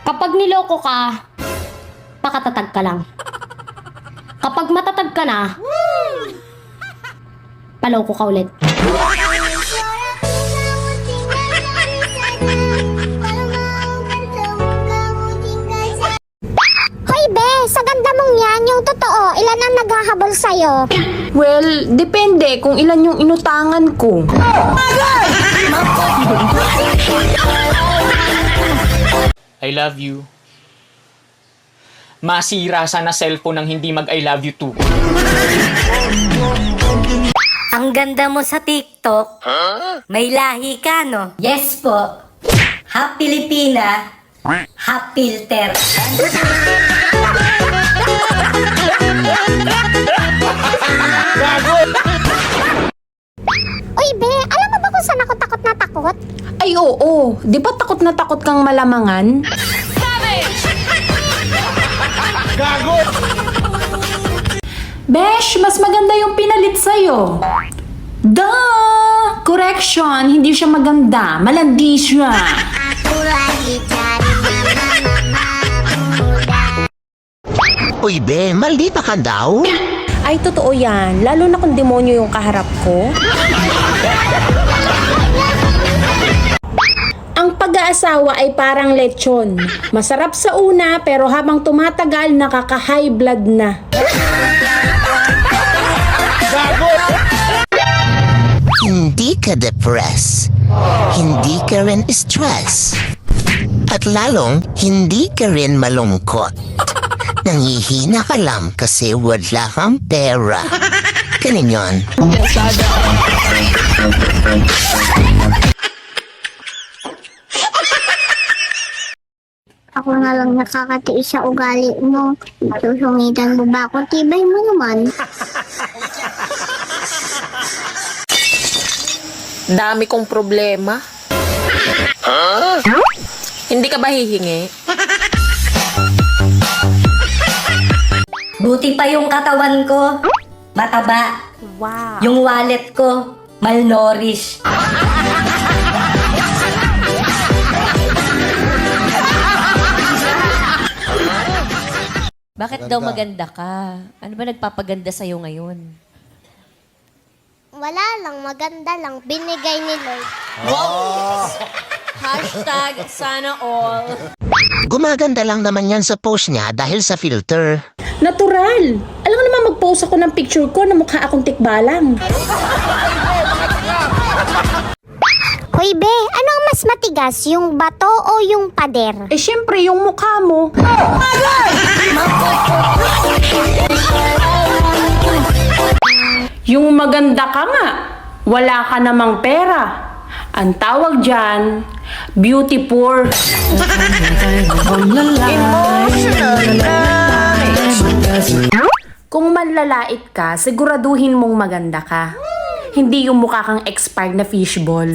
Kapag niloko ka, pakatatag ka lang. Kapag matatag ka na, paloko ka ulit. Hoy be, sa ganda mong yan, yung totoo, ilan ang naghahabol sa'yo? Well, depende kung ilan yung inutangan ko. I love you. Masira sana cellphone ng hindi mag-I love you too. Ang ganda mo sa TikTok. May lahi ka, no? Yes po. Half Pilipina, half filter. Uy be, alam mo ba kung saan ako takot na takot? Ay oo, di ba takot na takot kang malamangan? Besh, mas maganda yung pinalit sa'yo. Duh! Correction, hindi siya maganda. Malandi siya. Uy, be, maldita ka daw? Ay, totoo yan. Lalo na kung demonyo yung kaharap ko. Ang pag-aasawa ay parang lechon. Masarap sa una, pero habang tumatagal, nakaka-high blood na. Hindi ka depressed. Hindi ka rin stress. At lalong, hindi ka rin malungkot. Nangihina ka lang kasi wala kang pera. Ganun yun. Ako na lang nakakatiis sa ugali mo. Susungitan mo ba ako? Tibay mo naman. Dami kong problema. Hindi ka ba hihingi? Buti pa yung katawan ko. Mataba. Wow. Yung wallet ko, malnourished. Bakit daw maganda ka? Ano ba nagpapaganda sa'yo ngayon? Wala lang, maganda lang. Binigay ni Lord. Hashtag sana all. Gumaganda lang naman yan sa post niya dahil sa filter. Natural. Alam mo naman mag-post ako ng picture ko na mukha akong tikbalang. Hoy be, ano ang mas matigas? Yung bato o yung pader? Eh syempre yung mukha mo. Yung maganda ka nga, wala ka namang pera. Ang tawag dyan, beauty poor. Kung manlalait ka, siguraduhin mong maganda ka. Hindi yung mukha kang expired na fishball.